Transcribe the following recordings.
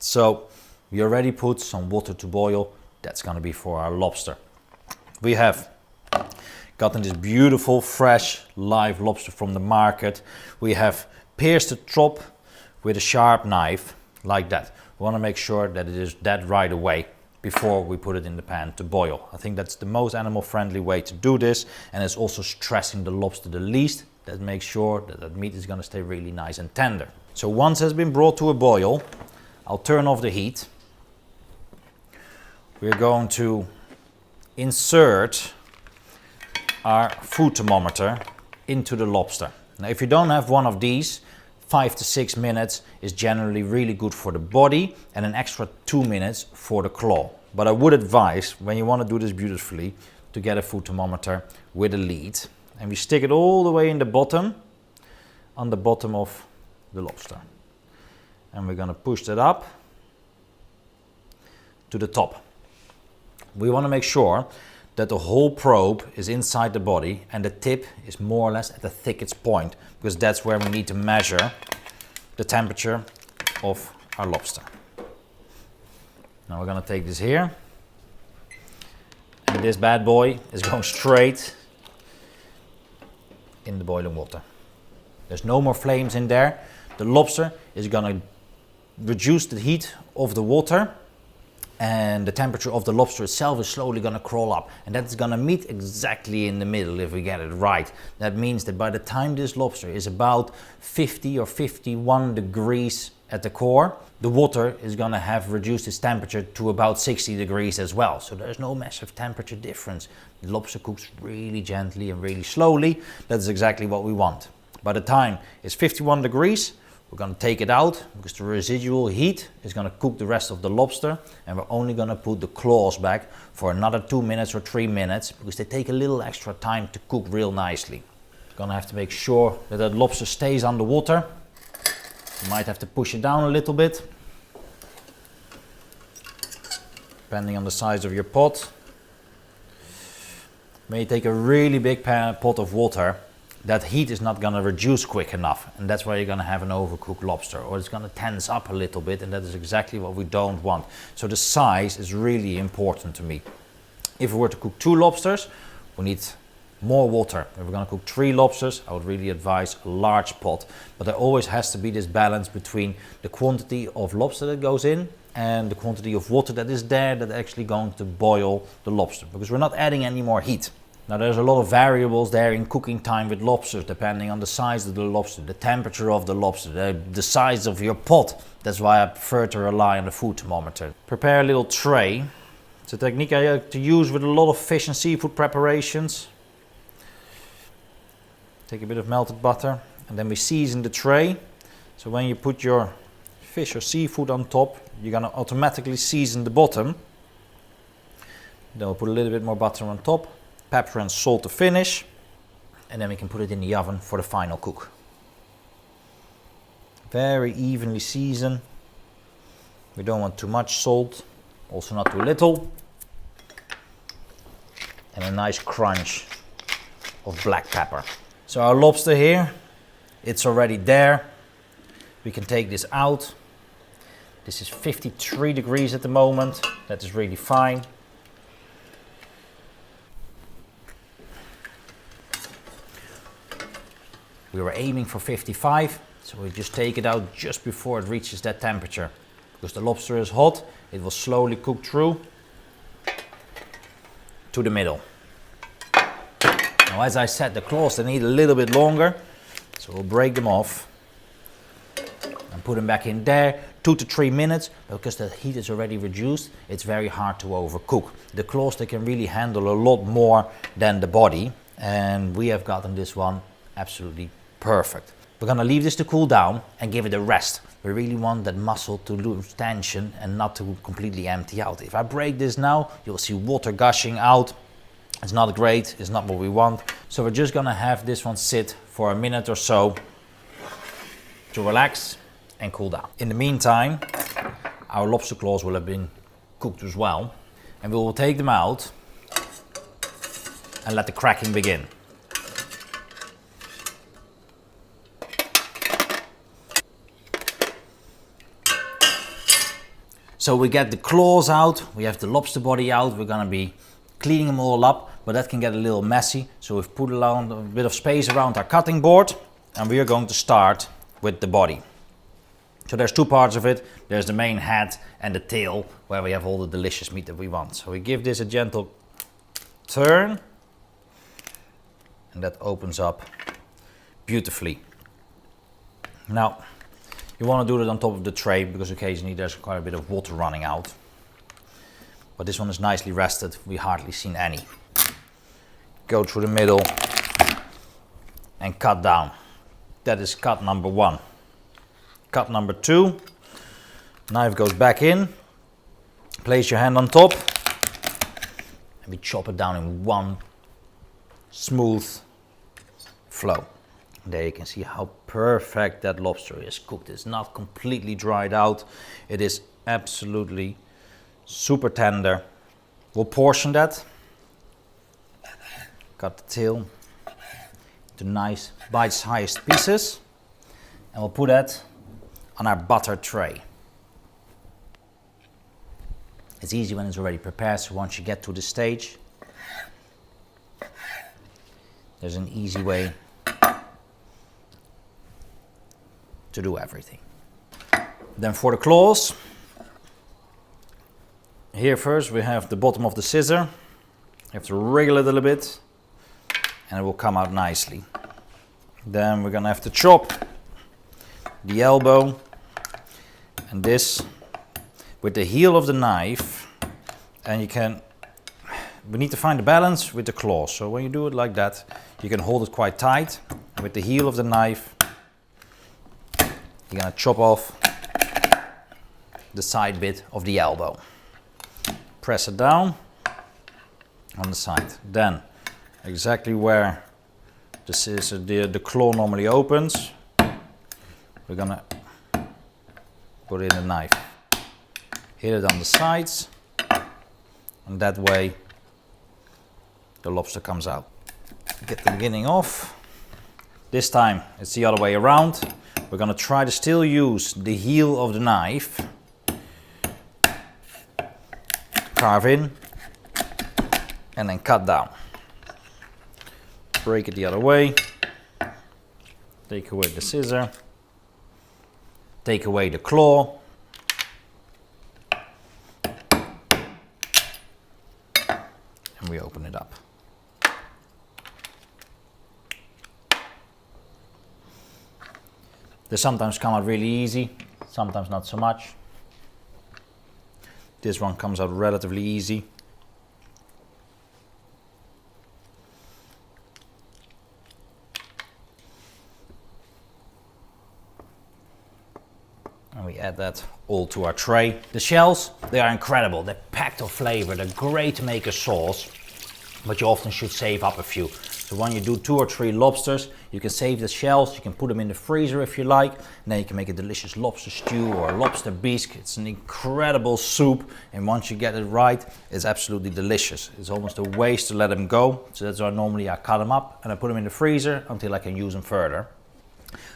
So we already put some water to boil. That's gonna be for our lobster. We have gotten this beautiful, fresh, live lobster from the market. We have pierced the top with a sharp knife, like that. We wanna make sure that it is dead right away before we put it in the pan to boil. I think that's the most animal-friendly way to do this, and it's also stressing the lobster the least. That makes sure that that meat is gonna stay really nice and tender. So once it's been brought to a boil, I'll turn off the heat. We're going to insert our food thermometer into the lobster. Now, if you don't have one of these, 5 to 6 minutes is generally really good for the body, and an extra 2 minutes for the claw. But I would advise, when you want to do this beautifully, to get a food thermometer with a lead. And we stick it all the way in the bottom, on the bottom of the lobster. And we're going to push that up to the top. We want to make sure that the whole probe is inside the body and the tip is more or less at the thickest point, because that's where we need to measure the temperature of our lobster. Now we're going to take this here, and this bad boy is going straight in the boiling water. There's no more flames in there. The lobster is going to reduce the heat of the water, and the temperature of the lobster itself is slowly going to crawl up, and that's going to meet exactly in the middle if we get it right. That means that by the time this lobster is about 50 or 51 degrees at the core, the water is going to have reduced its temperature to about 60 degrees as well. So there's no massive temperature difference. The lobster cooks really gently and really slowly. That's exactly what we want. By the time it's 51 degrees, we're going to take it out, because the residual heat is going to cook the rest of the lobster, and we're only going to put the claws back for another 2 minutes or 3 minutes, because they take a little extra time to cook real nicely. Going to have to make sure that the lobster stays underwater. You might have to push it down a little bit, depending on the size of your pot. When you take a really big pot of water, that heat is not going to reduce quick enough, and that's why you're going to have an overcooked lobster, or it's going to tense up a little bit, and that is exactly what we don't want. So the size is really important to me. If we were to cook 2 lobsters, we need more water. If we're going to cook 3 lobsters, I would really advise a large pot, but there always has to be this balance between the quantity of lobster that goes in and the quantity of water that is there that's actually going to boil the lobster, because we're not adding any more heat. Now, there's a lot of variables there in cooking time with lobsters, depending on the size of the lobster, the temperature of the lobster, the size of your pot. That's why I prefer to rely on the food thermometer. Prepare a little tray. It's a technique I like to use with a lot of fish and seafood preparations. Take a bit of melted butter, and then we season the tray. So when you put your fish or seafood on top, you're going to automatically season the bottom. Then we'll put a little bit more butter on top. Pepper and salt to finish, and then we can put it in the oven for the final cook. Very evenly season. We don't want too much salt, also not too little, and a nice crunch of black pepper. So our lobster here, it's already there. We can take this out. This is 53 degrees at the moment. That is really fine. We were aiming for 55, so we just take it out just before it reaches that temperature. Because the lobster is hot, it will slowly cook through to the middle. Now, as I said, the claws, they need a little bit longer, so we'll break them off and put them back in there. 2 to 3 minutes, because the heat is already reduced, it's very hard to overcook. The claws, they can really handle a lot more than the body, and we have gotten this one absolutely perfect. We're gonna leave this to cool down and give it a rest. We really want that muscle to lose tension and not to completely empty out. If I break this now, you'll see water gushing out. It's not great, it's not what we want. So we're just gonna have this one sit for a minute or so to relax and cool down. In the meantime, our lobster claws will have been cooked as well, and we will take them out and let the cracking begin. So we get the claws out, we have the lobster body out, we're gonna be cleaning them all up, but that can get a little messy. So we've put a bit of space around our cutting board, and we are going to start with the body. So there's two parts of it. There's the main head and the tail, where we have all the delicious meat that we want. So we give this a gentle turn, and that opens up beautifully. Now, you want to do it on top of the tray, because occasionally there's quite a bit of water running out. But this one is nicely rested, we hardly seen any. Go through the middle and cut down. That is cut number 1. Cut number 2, knife goes back in, place your hand on top, and we chop it down in one smooth flow. There you can see how perfect that lobster is cooked. It's not completely dried out. It is absolutely super tender. We'll portion that. Cut the tail to nice bite-sized pieces. And we'll put that on our butter tray. It's easy when it's already prepared, so once you get to this stage, there's an easy way to do everything. Then for the claws, here first we have the bottom of the scissor. You have to wriggle it a little bit and it will come out nicely. Then we're gonna have to chop the elbow, and this with the heel of the knife, and we need to find the balance with the claw. So when you do it like that, you can hold it quite tight. With the heel of the knife, you're gonna chop off the side bit of the elbow. Press it down on the side. Then exactly where the claw normally opens, we're gonna put in the knife. Hit it on the sides, and that way the lobster comes out. Get the beginning off. This time it's the other way around. We're gonna try to still use the heel of the knife. Carve in and then cut down. Break it the other way. Take away the scissor. Take away the claw. And we open it up. They sometimes come out really easy, sometimes not so much. This one comes out relatively easy. And we add that all to our tray. The shells, they are incredible. They're packed of flavor. They're great to make a sauce, but you often should save up a few. So when you do 2 or 3 lobsters, you can save the shells, you can put them in the freezer if you like, and then you can make a delicious lobster stew or a lobster bisque. It's an incredible soup, and once you get it right, it's absolutely delicious. It's almost a waste to let them go, so that's why normally I cut them up and I put them in the freezer until I can use them further.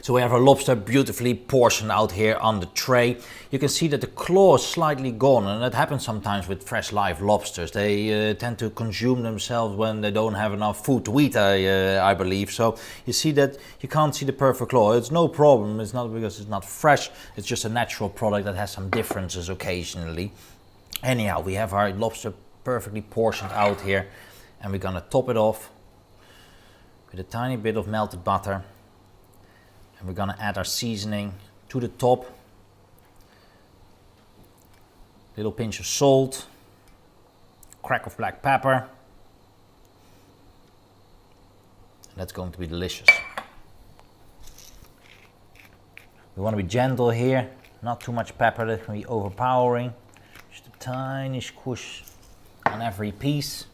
So we have our lobster beautifully portioned out here on the tray. You can see that the claw is slightly gone, and that happens sometimes with fresh live lobsters. They tend to consume themselves when they don't have enough food to eat, I believe. So you see that you can't see the perfect claw. It's no problem. It's not because it's not fresh. It's just a natural product that has some differences occasionally. Anyhow, we have our lobster perfectly portioned out here, and we're gonna top it off with a tiny bit of melted butter. And we're gonna add our seasoning to the top. Little pinch of salt, crack of black pepper. And that's going to be delicious. We want to be gentle here, not too much pepper that can be overpowering. Just a tiny squish on every piece.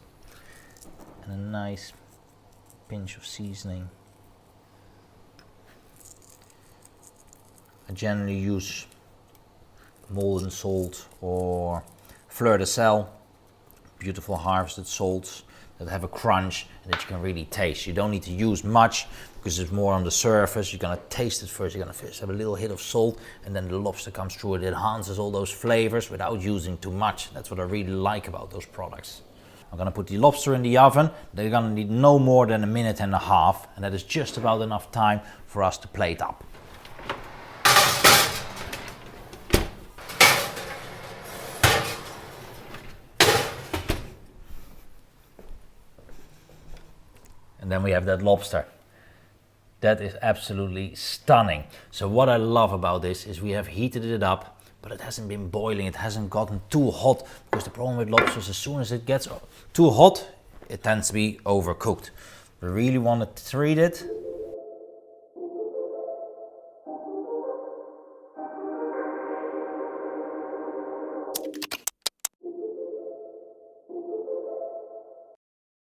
And a nice pinch of seasoning. I generally use molten salt or fleur de sel, beautiful harvested salts that have a crunch and that you can really taste. You don't need to use much because it's more on the surface. You're gonna taste it first. You're gonna first have a little hit of salt, and then the lobster comes through. It enhances all those flavors without using too much. That's what I really like about those products. I'm gonna put the lobster in the oven. They're gonna need no more than 1.5 minutes, and that is just about enough time for us to plate up. And then we have that lobster. That is absolutely stunning. So what I love about this is we have heated it up, but it hasn't been boiling, it hasn't gotten too hot, because the problem with lobsters, as soon as it gets too hot, it tends to be overcooked. We really want to treat it